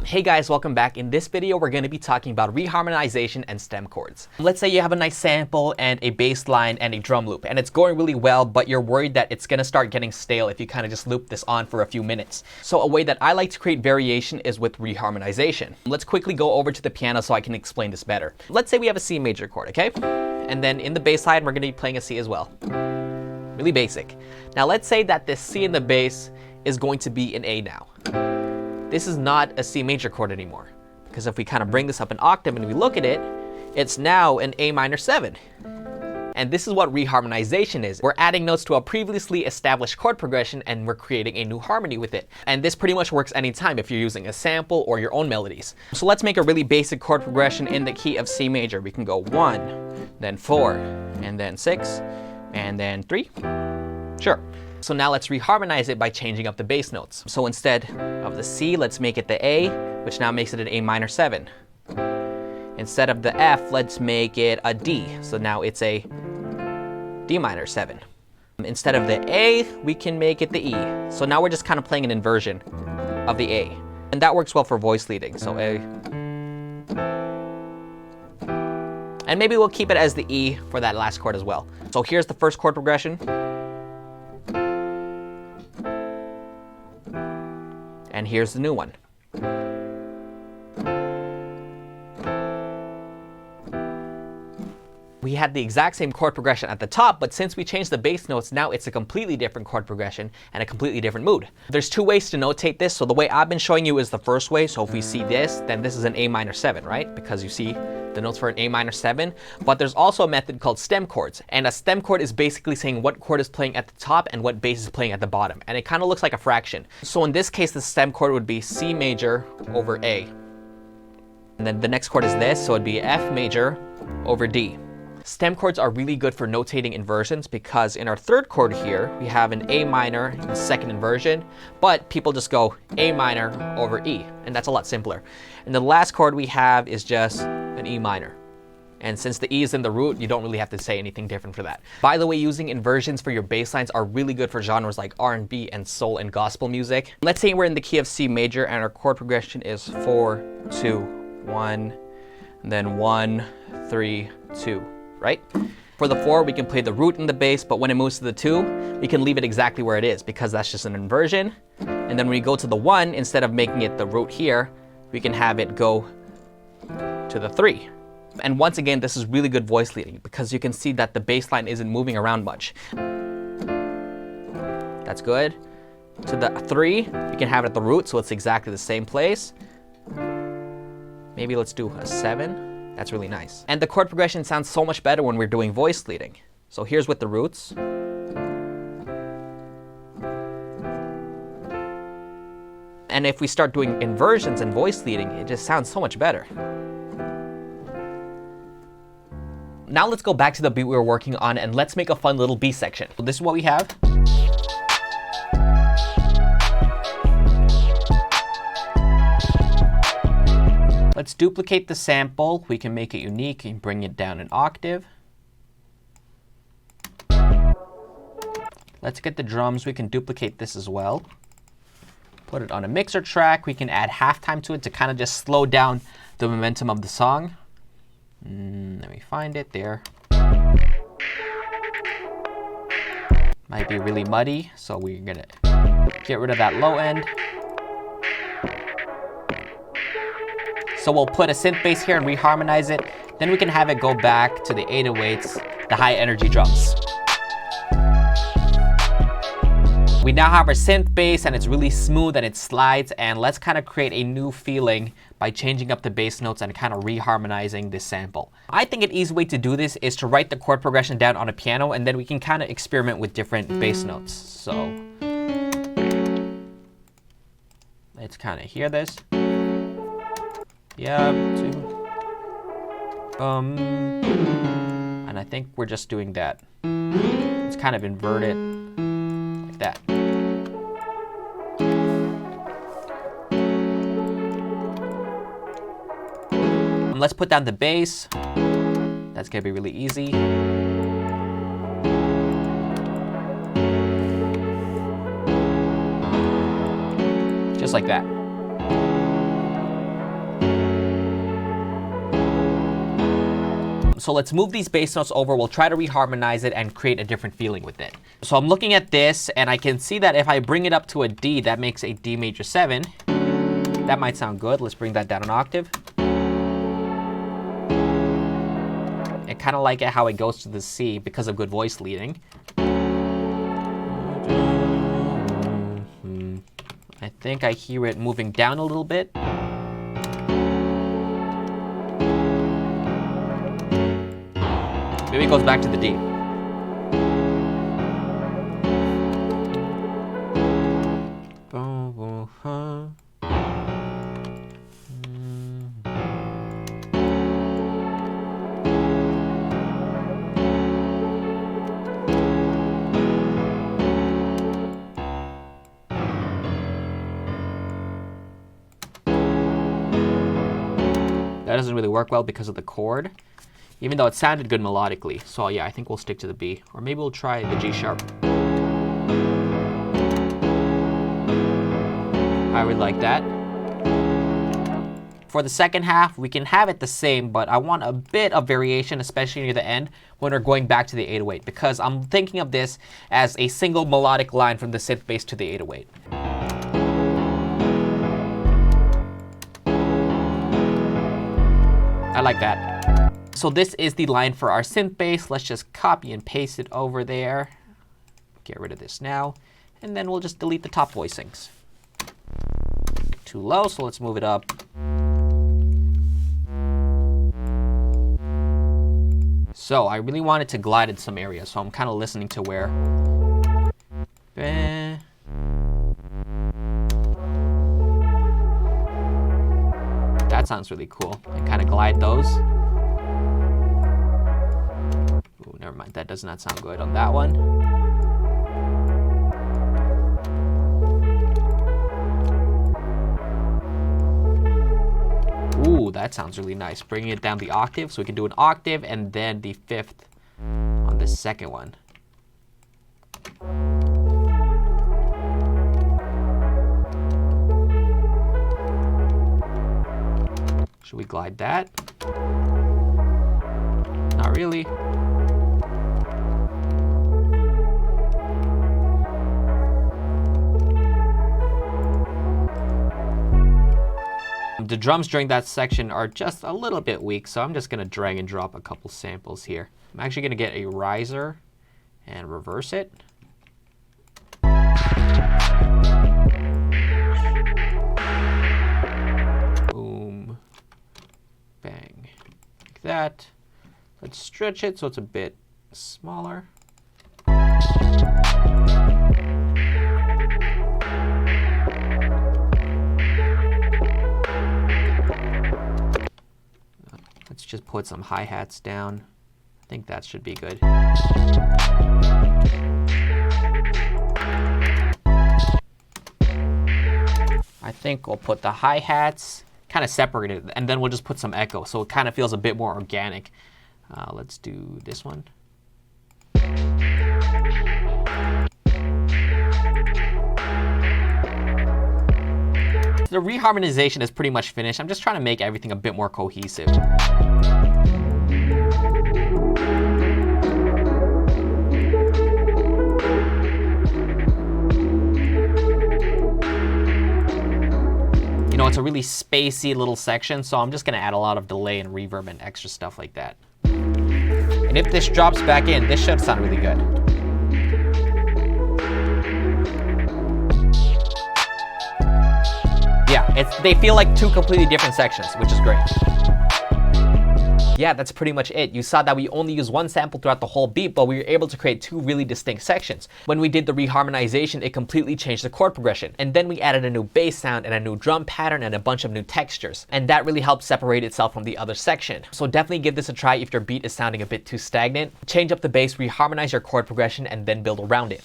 Hey guys, welcome back. In this video, we're going to be talking about reharmonization and stem chords. Let's say you have a nice sample and a bass line and a drum loop, and it's going really well, but you're worried that it's going to start getting stale if you kind of just loop this on for a few minutes. So a way that I like to create variation is with reharmonization. Let's quickly go over to the piano so I can explain this better. Let's say we have a C major chord, okay? And then in the bass line, we're going to be playing a C as well. Really basic. Now let's say that this C in the bass is going to be an A now. This is not a C major chord anymore, because if we kind of bring this up an octave and we look at it, it's now an A minor 7. And this is what reharmonization is. We're adding notes to a previously established chord progression and we're creating a new harmony with it. And this pretty much works anytime if you're using a sample or your own melodies. So let's make a really basic chord progression in the key of C major. We can go 1, then 4, and then 6, and then 3. Sure. So now let's reharmonize it by changing up the bass notes. So instead of the C, let's make it the A, which now makes it an A minor 7. Instead of the F, let's make it a D. So now it's a D minor 7. Instead of the A, we can make it the E. So now we're just kind of playing an inversion of the A. And that works well for voice leading. So A. And maybe we'll keep it as the E for that last chord as well. So here's the first chord progression. And here's the new one. We had the exact same chord progression at the top, but since we changed the bass notes, now it's a completely different chord progression and a completely different mood. There's two ways to notate this. So the way I've been showing you is the first way. So if we see this, then this is an A minor 7, right? Because you see the notes for an A minor 7. But there's also a method called stem chords. And a stem chord is basically saying what chord is playing at the top and what bass is playing at the bottom. And it kind of looks like a fraction. So in this case, the stem chord would be C major over A. And then the next chord is this, so it'd be F major over D. Stem chords are really good for notating inversions because in our third chord here, we have an A minor in the second inversion, but people just go A minor over E, and that's a lot simpler. And the last chord we have is just an E minor. And since the E is in the root, you don't really have to say anything different for that. By the way, using inversions for your bass lines are really good for genres like R&B and soul and gospel music. Let's say we're in the key of C major and our chord progression is 4, 2, 1, and then 1, 3, 2. Right? For the 4, we can play the root in the bass, but when it moves to the 2, we can leave it exactly where it is because that's just an inversion. And then when we go to the 1, instead of making it the root here, we can have it go to the 3. And once again, this is really good voice leading because you can see that the bass line isn't moving around much. That's good. To the 3, we can have it at the root, so it's exactly the same place. Maybe let's do a 7. That's really nice. And the chord progression sounds so much better when we're doing voice leading. So here's with the roots. And if we start doing inversions and voice leading, it just sounds so much better. Now let's go back to the beat we were working on and let's make a fun little B section. So this is what we have. Let's duplicate the sample. We can make it unique and bring it down an octave. Let's get the drums. We can duplicate this as well. Put it on a mixer track. We can add halftime to it to kind of just slow down the momentum of the song. Let me find it there. Might be really muddy, so we're gonna get rid of that low end. So we'll put a synth bass here and reharmonize it. Then we can have it go back to the 808s, the high energy drums. We now have our synth bass and it's really smooth and it slides, and let's kind of create a new feeling by changing up the bass notes and kind of reharmonizing this sample. I think an easy way to do this is to write the chord progression down on a piano and then we can kind of experiment with different bass notes. So let's kind of hear this. Yeah, 2. And I think we're just doing that. It's kind of inverted like that. And let's put down the bass. That's gonna be really easy. Just like that. So let's move these bass notes over. We'll try to reharmonize it and create a different feeling with it. So I'm looking at this, and I can see that if I bring it up to a D, that makes a D major 7. That might sound good. Let's bring that down an octave. I kind of like it how it goes to the C because of good voice leading. I think I hear it moving down a little bit. Maybe it goes back to the D. That doesn't really work well because of the chord, even though it sounded good melodically. So yeah, I think we'll stick to the B. Or maybe we'll try the G sharp. I would like that. For the second half, we can have it the same, but I want a bit of variation, especially near the end when we're going back to the 808, because I'm thinking of this as a single melodic line from the synth bass to the 808. I like that. So this is the line for our synth bass. Let's just copy and paste it over there. Get rid of this now. And then we'll just delete the top voicings. Too low, so let's move it up. So I really wanted to glide in some areas, so I'm kind of listening to where. That sounds really cool. And kind of glide those. Ooh, never mind. That does not sound good on that one. Ooh, that sounds really nice. Bringing it down the octave, so we can do an octave and then the 5th on the second one. Should we glide that? Not really. The drums during that section are just a little bit weak, so I'm just going to drag and drop a couple samples here. I'm actually going to get a riser and reverse it. Boom. Bang. Like that. Let's stretch it so it's a bit smaller. Let's just put some hi-hats down. I think that should be good. I think we'll put the hi-hats kind of separated, and then we'll just put some echo, so it kind of feels a bit more organic. Let's do this one. The reharmonization is pretty much finished. I'm just trying to make everything a bit more cohesive. You know, it's a really spacey little section, so I'm just going to add a lot of delay and reverb and extra stuff like that. And if this drops back in, this should sound really good. Yeah, they feel like two completely different sections, which is great. Yeah, that's pretty much it. You saw that we only used one sample throughout the whole beat, but we were able to create two really distinct sections. When we did the reharmonization, it completely changed the chord progression. And then we added a new bass sound and a new drum pattern and a bunch of new textures. And that really helped separate itself from the other section. So definitely give this a try if your beat is sounding a bit too stagnant. Change up the bass, reharmonize your chord progression, and then build around it.